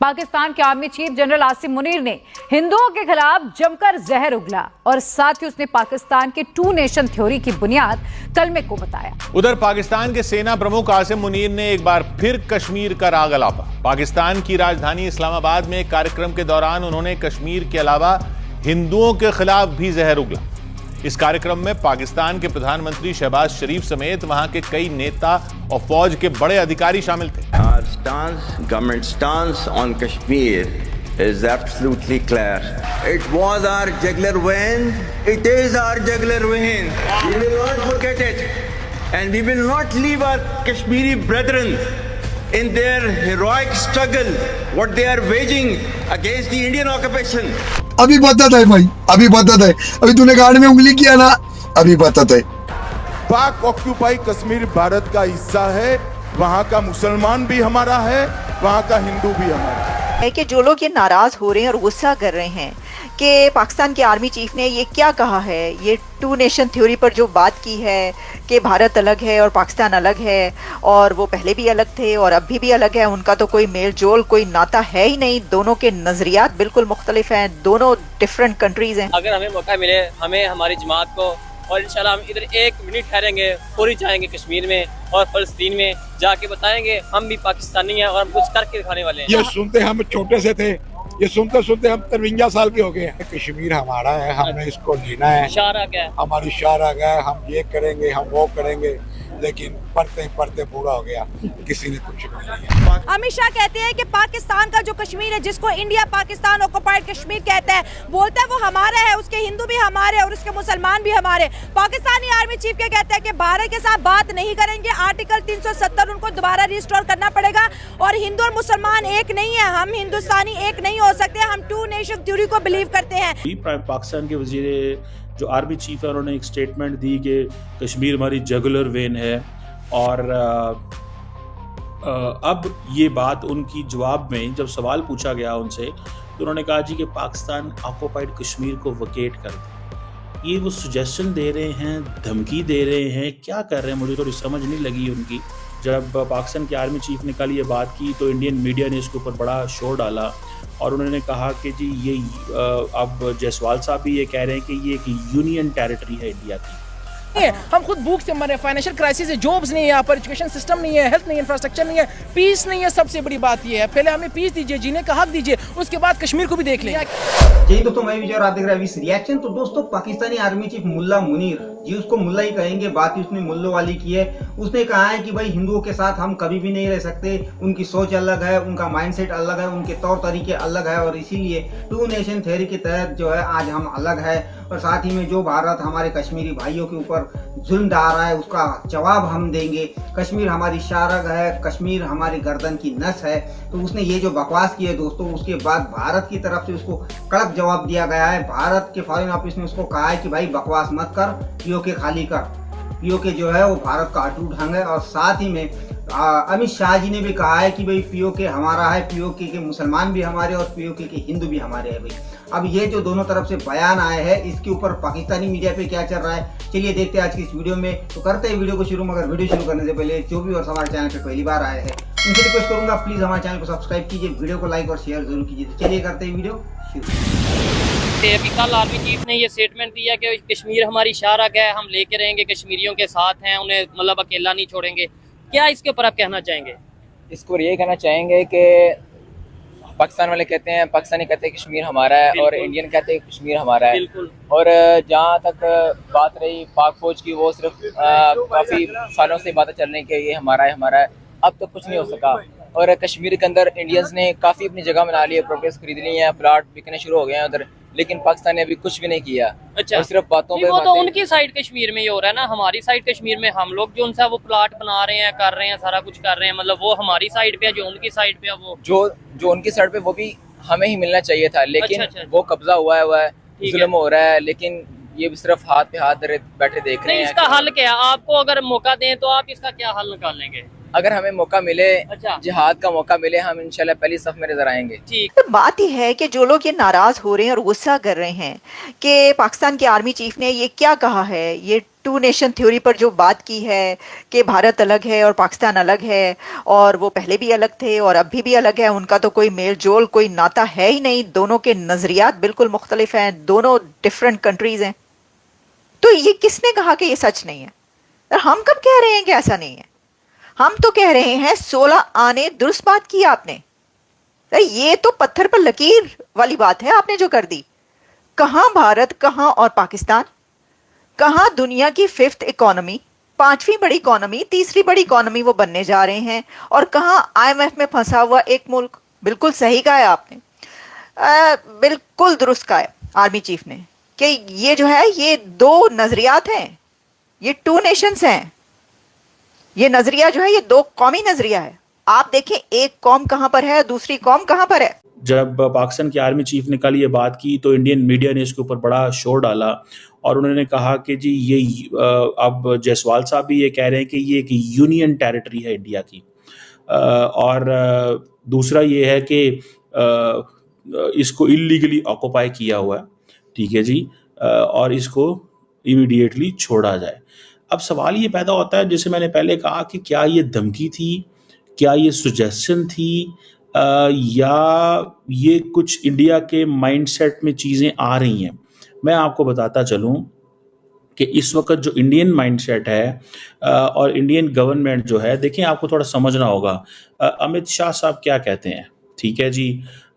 पाकिस्तान के army chief general Asim Munir ने हिंदुओं के खिलाफ जमकर जहर उगला और साथ ही उसने पाकिस्तान के टू नेशन थ्योरी की बुनियाद कलमे को बताया। उधर पाकिस्तान के सेना प्रमुख आसिम मुनीर ने एक बार फिर कश्मीर का राग अलापा। पाकिस्तान की राजधानी इस्लामाबाद में एक कार्यक्रम के दौरान उन्होंने कश्मीर के अलावा हिंदुओं के खिलाफ भी जहर उगला। इस कार्यक्रम में पाकिस्तान के प्रधानमंत्री शहबाज शरीफ समेत वहां के कई नेता और फौज के बड़े अधिकारी शामिल थे। Our stance, government stance on Kashmir is absolutely clear. It was our jugular vein. It is our jugular vein. We will not forget it, and we will not leave our Kashmiri brethren in their heroic struggle, what they are waging against the Indian occupation. अभी बदत है भाई, अभी बदत है। अभी तूने गाड़ में उंगली किया ना, अभी बदत है। पाक ऑक्यूपाई कश्मीर भारत का हिस्सा है। वहाँ का मुसलमान भी हमारा है, वहाँ का हिंदू भी हमारा है। कि जो लोग ये नाराज हो रहे हैं और गुस्सा कर रहे हैं कि पाकिस्तान के आर्मी चीफ ने ये क्या कहा है, ये टू नेशन थ्योरी पर जो बात की है कि भारत अलग है और पाकिस्तान अलग है और वो पहले भी अलग थे और अभी भी अलग है, उनका तो कोई मेल जोल कोई नाता है ही नहीं, दोनों के नजरियात बिल्कुल मुख्तलिफ हैं, दोनों डिफरेंट कंट्रीज हैं। अगर हमें मौका मिले, हमें हमारी जमात को, और इंशाल्लाह हम इधर एक मिनट ठहरेंगे, फौरी जाएंगे कश्मीर में और फलस्तीन में जाके बताएंगे हम भी पाकिस्तानी हैं और हम कुछ करके दिखाने वाले हैं। ये सुनते हम छोटे से थे, ये सुनते सुनते हम 53 साल के हो गए हैं। कश्मीर हमारा है, हमने इसको लेना है, शाहराग है, हमारी शाहराग है, हम ये करेंगे, हम वो करेंगे, लेकिन पढ़ते पढ़ते पूरा हो गया, किसी ने कुछ भी नहीं किया। अमित शाह कहते हैं कि पाकिस्तान का जो कश्मीर है, जिसको इंडिया पाकिस्तान ऑक्युपाइड कश्मीर कहता है, बोलता है वो हमारा है, उसके हिंदू भी हमारे और उसके मुसलमान भी हमारे। पाकिस्तानी आर्मी चीफ के कहते हैं कि भारत के साथ बात नहीं करेंगे, आर्टिकल 370 उनको दोबारा रिस्टोर करना पड़ेगा और हिंदू और मुसलमान एक नहीं है, हम हिंदुस्तानी एक नहीं हो सकते, हम टू नेशन थ्योरी को बिलीव करते हैं। पाकिस्तान के वजीर जो आर्मी चीफ है उन्होंने एक स्टेटमेंट दी कि कश्मीर हमारी जगुलर वेन है और अब ये बात उनकी जवाब में जब सवाल पूछा गया उनसे तो उन्होंने कहा जी कि पाकिस्तान ऑक्युपाइड कश्मीर को वकेट कर दे। ये वो सजेशन दे रहे हैं, धमकी दे रहे हैं, क्या कर रहे हैं, मुझे थोड़ी समझ नहीं लगी उनकी। जब पाकिस्तान के आर्मी चीफ ने कल ये बात की तो इंडियन मीडिया ने इसके ऊपर बड़ा शोर डाला और उन्होंने कहा कि जी ये अब जायसवाल साहब भी ये कह रहे हैं कि ये एक यूनियन टेरिटरी है इंडिया की। हम खुद भूख से मर रहे हैं, फाइनेंशियल क्राइसिस है, जॉब्स नहीं है, यहाँ पर एजुकेशन सिस्टम नहीं है, हेल्थ नहीं है, इंफ्रास्ट्रक्चर नहीं है, पीस नहीं है। सबसे बड़ी बात ये है, पहले हमें पीस दीजिए, जीने का हक दीजिए, उसके बाद कश्मीर को भी देख लेंगे। जी दोस्तों, मैं विजय और आप देख रहे हैं विस रिएक्शन। तो दोस्तों, पाकिस्तानी आर्मी चीफ मुल्ला मुनीर जी, उसको मुल्ला ही कहेंगे, बात उसने मुल्लों वाली की है। उसने कहा है कि भाई हिंदुओं के साथ हम कभी भी नहीं रह सकते, उनकी सोच अलग है, उनका माइंडसेट अलग है, उनके तौर तरीके अलग है और इसीलिए टू नेशन थ्योरी के तहत जो है आज हम अलग है। और साथ ही में जो भारत हमारे कश्मीरी भाइयों के ऊपर जुल्म डाल रहा है उसका जवाब हम देंगे। कश्मीर हमारी शाहराग है, कश्मीर हमारी गर्दन की नस है। तो उसने ये जो बकवास की है दोस्तों, उसके बाद भारत की तरफ से उसको कड़क जवाब दिया गया है। भारत के फॉरेन ऑफिस ने उसको कहा है कि भाई बकवास मत कर, पीओके खाली कर। पीओके जो है वो भारत का अटूट ढंग है। और साथ ही में अमित शाह जी ने भी कहा है कि भाई पीओके हमारा है, पीओके के मुसलमान भी हमारे और पीओके के हिंदू भी हमारे हैं। भाई अब ये जो दोनों तरफ से बयान आए हैं, इसके ऊपर पाकिस्तानी मीडिया पे क्या चल रहा है, चलिए देखते हैं आज की इस वीडियो में। तो करते हैं वीडियो को शुरू, मगर वीडियो शुरू करने से पहले जो भी और हमारे चैनल पे पहली बार आए हैं उनसे रिक्वेस्ट करूंगा प्लीज हमारे चैनल को सब्सक्राइब कीजिए, वीडियो को लाइक और शेयर जरूर कीजिए। तो चलिए करते हैं वीडियो शुरू। अभी कल आर्मी चीफ ने ये स्टेटमेंट दिया कि कश्मीर हमारी शाहराग है, हम लेके रहेंगे, कश्मीरियों के साथ हैं, उन्हें मतलब अकेला नहीं छोड़ेंगे। क्या इसके ऊपर आप कहना चाहेंगे? इसको ये कहना चाहेंगे कि पाकिस्तान वाले कहते हैं, पाकिस्तानी कहते हैं कश्मीर हमारा है और इंडियन कहते हैं कश्मीर हमारा है। और जहाँ तक बात रही पाक फौज की, वो सिर्फ काफ़ी सालों से बातें चल रही कि ये हमारा है, हमारा है। अब तक कुछ नहीं हो सका और कश्मीर के अंदर इंडियंस ने काफ़ी अपनी जगह बना ली है, प्रॉपर्टीज खरीद ली हैं, प्लाट बिकने शुरू हो गए हैं उधर, लेकिन पाकिस्तान ने अभी कुछ भी नहीं किया। अच्छा, और सिर्फ बातों पे वो तो उनकी साइड कश्मीर में ही हो रहा है ना, हमारी साइड कश्मीर में हम लोग जो उनसे वो प्लाट बना रहे हैं, कर रहे हैं, सारा कुछ कर रहे हैं, मतलब वो हमारी साइड पे है, जो उनकी साइड पे है वो जो उनकी साइड पे वो भी हमें ही मिलना चाहिए था, लेकिन अच्छा। वो कब्जा हुआ है, जुल्म हो रहा है, लेकिन ये सिर्फ हाथ पे हाथ बैठे देख रहे हैं। इसका हल क्या है? आपको अगर मौका दें तो आप इसका क्या हल निकालेंगे? अगर हमें मौका मिले, जिहाद का मौका मिले, हम इंशाल्लाह पहली सफ में नजर आएंगे। तो बात ही है कि जो लोग ये नाराज हो रहे हैं और गुस्सा कर रहे हैं कि पाकिस्तान के आर्मी चीफ ने ये क्या कहा है, ये टू नेशन थ्योरी पर जो बात की है कि भारत अलग है और पाकिस्तान अलग है और वो पहले भी अलग थे और अभी भी अलग है, उनका तो कोई मेल जोल कोई नाता है ही नहीं, दोनों के नजरियात बिल्कुल मुख्तलिफ हैं, दोनों डिफरेंट कंट्रीज हैं, तो ये किसने कहा कि ये सच नहीं है? और हम कब कह रहे हैं कि ऐसा नहीं है? हम तो कह रहे हैं 16 आने दुरुस्त बात की आपने। ये तो पत्थर पर लकीर वाली बात है आपने जो कर दी। कहां भारत, कहां और पाकिस्तान, कहां दुनिया की 5th इकोनॉमी, 5वीं बड़ी इकोनॉमी, 3री बड़ी इकोनॉमी वो बनने जा रहे हैं, और कहां IMF में फंसा हुआ एक मुल्क। बिल्कुल सही कहा है आपने, बिल्कुल दुरुस्त कहा है आर्मी चीफ ने कि ये जो है ये दो नजरियात हैं, ये टू नेशंस हैं। ये नजरिया जो है ये दो कौमी नजरिया है। आप देखें एक कौम कहां पर है, दूसरी कौम कहां पर है। जब पाकिस्तान की आर्मी चीफ ने कल ये बात की तो इंडियन मीडिया ने इसके ऊपर बड़ा शोर डाला और उन्होंने कहा कि जी ये अब जायसवाल साहब भी ये कह रहे हैं कि ये एक यूनियन टेरिटरी है इंडिया की, और दूसरा ये है कि इसको इलीगली ऑक्यूपाई किया हुआ है, ठीक है जी, और इसको इमीडिएटली छोड़ा जाए। अब सवाल ये पैदा होता है, जैसे मैंने पहले कहा, कि क्या ये धमकी थी, क्या ये सुजेशन थी, या ये कुछ इंडिया के माइंडसेट में चीज़ें आ रही हैं। मैं आपको बताता चलूं कि इस वक्त जो इंडियन माइंडसेट है और इंडियन गवर्नमेंट जो है, देखिए आपको थोड़ा समझना होगा। अमित शाह साहब क्या कहते हैं, ठीक है जी,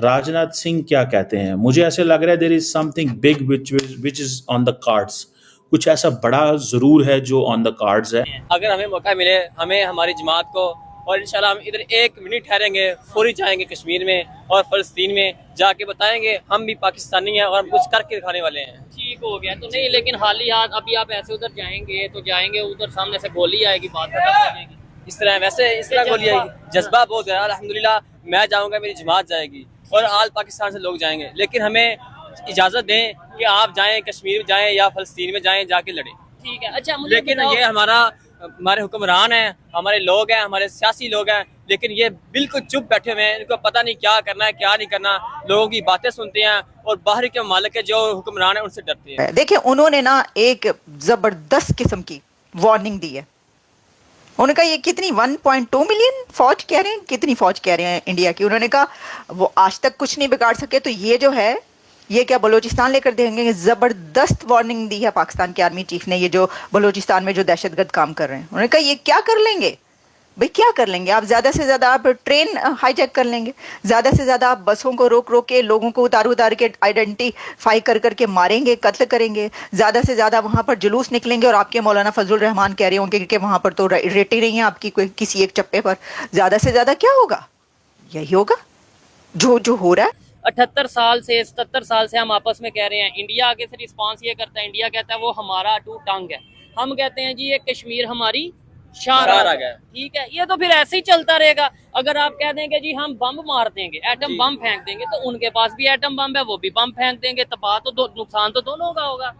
राजनाथ सिंह क्या कहते हैं, मुझे ऐसे लग रहा है there is something big which is on the cards. कुछ ऐसा बड़ा जरूर है जो ऑन द कार्ड्स है। अगर हमें मौका मिले, हमें हमारी जमात को, और इंशाल्लाह हम इधर 1 मिनट ठहरेंगे, फौरी जाएंगे कश्मीर में और फलस्तीन में, जाके बताएंगे हम भी पाकिस्तानी हैं और हम कुछ करके दिखाने वाले हैं। ठीक हो गया तो नहीं, लेकिन हाली हाथ अभी आप ऐसे उधर जाएंगे तो जाएंगे, उधर सामने से गोली आएगी, बात खत्म हो जाएगी। इस तरह गोली आएगी। जज्बा बहुत है, अल्हम्दुलिल्लाह मैं जाऊँगा, मेरी जमात जाएगी और आल पाकिस्तान से लोग जाएंगे, लेकिन हमें इजाज़त दें कि आप जाएँ, कश्मीर जाएँ या फलस्तीन में जाएँ, जाके लड़ें। ठीक है, अच्छा मुझे लेकिन ये हमारे हुक्मरान हैं, हमारे लोग हैं, हमारे सियासी लोग हैं, लेकिन ये बिल्कुल चुप बैठे हुए हैं, इनको पता नहीं क्या करना है क्या नहीं करना, लोगों की बातें सुनते हैं और बाहर के मालिक के जो हुक्मरान हैं उनसे डरते हैं। देखिए उन्होंने ना एक जबरदस्त किस्म की वार्निंग दी है। उन्होंने कहा ये कितनी 1.2 मिलियन फौज कह रहे हैं, कितनी फौज कह रहे हैं इंडिया की, उन्होंने कहा वो आज तक कुछ नहीं बिगाड़ सके, तो ये जो है ये क्या बलूचिस्तान लेकर देंगे। जबरदस्त वार्निंग दी है पाकिस्तान की आर्मी चीफ ने, ये जो बलूचिस्तान में जो दहशतगर्द काम कर रहे हैं, उन्होंने कहा ये क्या कर लेंगे भाई, क्या कर लेंगे आप? ज़्यादा से ज़्यादा आप ट्रेन हाईजैक कर लेंगे, ज़्यादा से ज़्यादा आप बसों को रोक रोक के लोगों को उतार के आइडेंटिफाई कर करके मारेंगे, कत्ल करेंगे, ज़्यादा से ज़्यादा वहाँ पर जुलूस निकलेंगे और आपके मौलाना फजलुर रहमान कह रहे होंगे कि वहाँ पर तो रेट ही नहीं है आपकी कोई किसी एक चप्पे पर। ज़्यादा से ज़्यादा क्या होगा? यही होगा जो हो रहा है। 78 साल से 77 साल से हम आपस में कह रहे हैं, इंडिया आगे से रिस्पांस ये करता है, इंडिया कहता है वो हमारा टू टंग है, हम कहते हैं जी ये कश्मीर हमारी शाहराग है, ठीक है। ये तो फिर ऐसे ही चलता रहेगा। अगर आप कह देंगे जी हम बम मार देंगे, एटम बम फेंक देंगे, तो उनके पास भी एटम बम है, वो भी बम फेंक देंगे, तबाह तो नुकसान तो दोनों का होगा।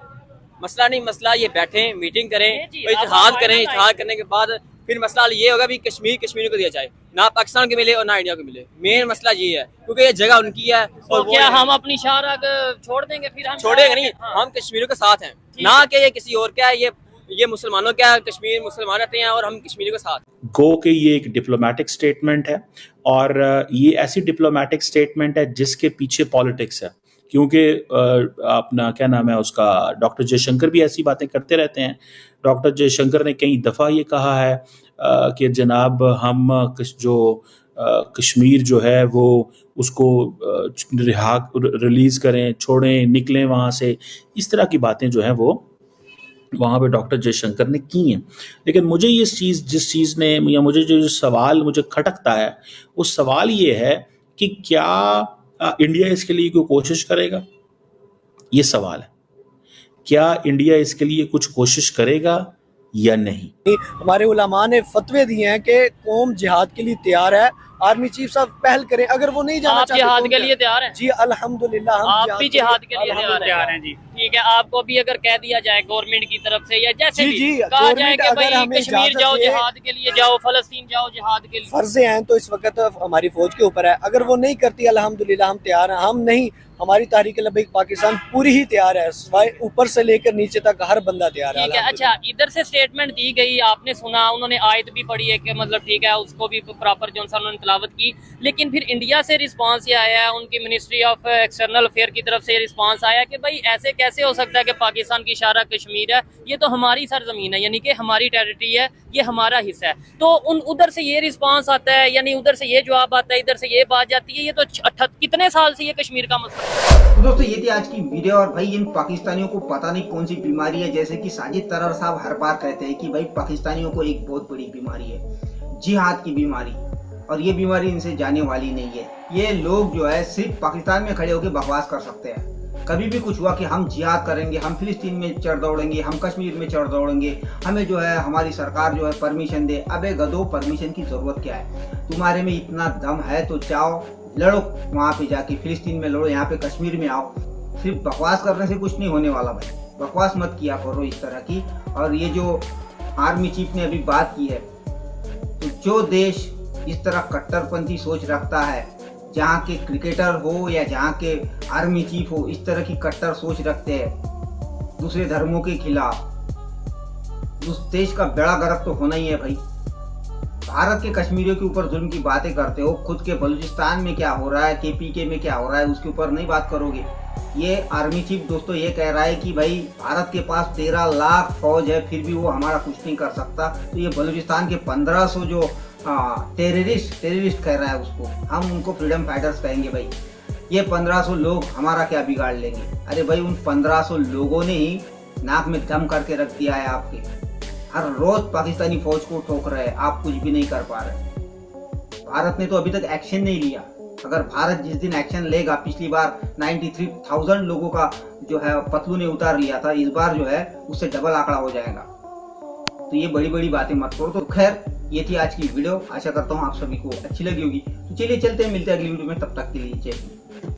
मसला नहीं, मसला ये बैठे मीटिंग करें, इत्तेहाद करें, इत्तेहाद करने के बाद फिर मसला ये होगा भी कश्मीर को दिया जाए, ना पाकिस्तान को मिले और ना इंडिया को मिले। मेन मसला ये है क्योंकि ये जगह उनकी है। और क्या हम अपनी शाहराग छोड़ देंगे? फिर हम छोड़ेंगे नहीं, हम कश्मीरियों के साथ हैं, ना कि ये किसी और क्या है, ये मुसलमानों क्या, कश्मीर मुसलमान रहते हैं और हम कश्मीरियों के साथ। गो के ये एक डिप्लोमेटिक स्टेटमेंट है और ये ऐसी डिप्लोमेटिक स्टेटमेंट है जिसके पीछे पॉलिटिक्स है, क्योंकि अपना क्या नाम है उसका, डॉक्टर जयशंकर भी ऐसी बातें करते रहते हैं। डॉक्टर जयशंकर ने कई दफ़ा ये कहा है कि जनाब हम जो कश्मीर जो है वो उसको रिलीज़ करें, छोड़ें, निकलें वहाँ से, इस तरह की बातें जो हैं वो वहाँ पे डॉक्टर जयशंकर ने की हैं। लेकिन मुझे ये जिस चीज़ ने, या मुझे जो सवाल मुझे खटकता है, वो सवाल ये है कि क्या इंडिया इसके लिए कोई कोशिश करेगा? ये सवाल है, क्या इंडिया इसके लिए कुछ कोशिश करेगा या नहीं? हमारे उलमा ने फतवे दिए हैं कि कौम जिहाद के लिए तैयार है, आर्मी चीफ साहब पहल करें। अगर वो नहीं जाना चाहते, जिहाद के लिए तैयार हैं? जी अल्हम्दुलिल्लाह, हम आप भी जिहाद के लिए तैयार हैं जी। ठीक है, आपको भी अगर कह दिया जाए गवर्नमेंट की तरफ से या जैसे भी कहा जाए कि भाई कश्मीर जाओ जिहाद के लिए, जाओ फलस्तीन जाओ जिहाद के लिए, फर्जे हैं तो इस वक्त हमारी फौज के ऊपर है। अगर वो नहीं करती, अल्हम्दुलिल्लाह हम तैयार हैं। हम नहीं, हमारी तहरीक लब्बैक पाकिस्तान पूरी ही तैयार है, ऊपर से लेकर नीचे तक हर बंदा तैयार है। ठीक है, अच्छा इधर से स्टेटमेंट दी गई, आपने सुना, उन्होंने आयत भी पढ़ी है कि मतलब ठीक है, उसको भी प्रॉपर जो उन्होंने तिलावत की, लेकिन फिर इंडिया से रिस्पांस ये आया है, उनकी मिनिस्ट्री ऑफ एक्सटर्नल अफेयर की तरफ से रिस्पांस आया कि भाई ऐसे कैसे हो सकता है कि पाकिस्तान की शारा कश्मीर है, ये तो हमारी सरजमीन है, यानी कि हमारी टेरिटरी है, ये हमारा हिस्सा है। तो उधर से ये रिस्पांस आता है, यानी उधर से ये जवाब आता है, इधर से ये बात जाती है। ये तो कितने साल से ये कश्मीर का मसला है। तो दोस्तों ये थी आज की वीडियो। और भाई इन पाकिस्तानियों को पता नहीं कौन सी बीमारी है, जैसे कि साजिद तरार साहब हर बार कहते हैं कि भाई पाकिस्तानियों को एक बहुत बड़ी बीमारी है, जिहाद की बीमारी, और ये बीमारी इनसे जाने वाली नहीं है। ये लोग जो है सिर्फ पाकिस्तान में खड़े होकर बकवास कर सकते हैं। कभी भी कुछ हुआ कि हम जिहाद करेंगे, हम फिलिस्तीन में चढ़ दौड़ेंगे, हम कश्मीर में चढ़ दौड़ेंगे, हमें जो है हमारी सरकार जो है परमिशन दे। अबे गधो, परमिशन की जरूरत क्या है? तुम्हारे में इतना दम है तो जाओ लड़ो, वहाँ पे जाके फिलिस्तीन में लड़ो, यहाँ पे कश्मीर में आओ। सिर्फ बकवास करने से कुछ नहीं होने वाला भाई, बकवास मत किया करो इस तरह की। और ये जो आर्मी चीफ ने अभी बात की है, तो जो देश इस तरह कट्टरपंथी सोच रखता है, जहाँ के क्रिकेटर हो या जहाँ के आर्मी चीफ हो, इस तरह की कट्टर सोच रखते हैं दूसरे धर्मों के खिलाफ, उस देश का बेड़ा गर्क तो होना ही है भाई। भारत के कश्मीरियों के ऊपर जुल्म की बातें करते हो, खुद के बलूचिस्तान में क्या हो रहा है, KPK में क्या हो रहा है, उसके ऊपर नहीं बात करोगे। ये आर्मी चीफ दोस्तों ये कह रहा है कि भाई भारत के पास 13 लाख फौज है, फिर भी वो हमारा कुछ नहीं कर सकता। तो ये बलूचिस्तान के 1500 जो टेररिस्ट कह रहा है उसको, हम उनको फ्रीडम फाइटर्स कहेंगे भाई। ये 1500 लोग हमारा क्या बिगाड़ लेंगे? अरे भाई उन 1500 लोगों ने ही नाक में दम करके रख दिया है आपके। हर रोज पाकिस्तानी फौज को ठोक रहे हैं, आप कुछ भी नहीं कर पा रहे। भारत ने तो अभी तक एक्शन नहीं लिया। अगर भारत जिस दिन एक्शन लेगा, पिछली बार 93,000 लोगों का जो है पतलू ने उतार लिया था, इस बार जो है उससे डबल आंकड़ा हो जाएगा। तो ये बड़ी बड़ी बातें मत करो। तो खैर ये थी आज की वीडियो, आशा करता हूँ आप सभी को अच्छी लगी होगी। तो चलिए चलते हैं, मिलते हैं अगली वीडियो में, तब तक के लिए जय हिंद।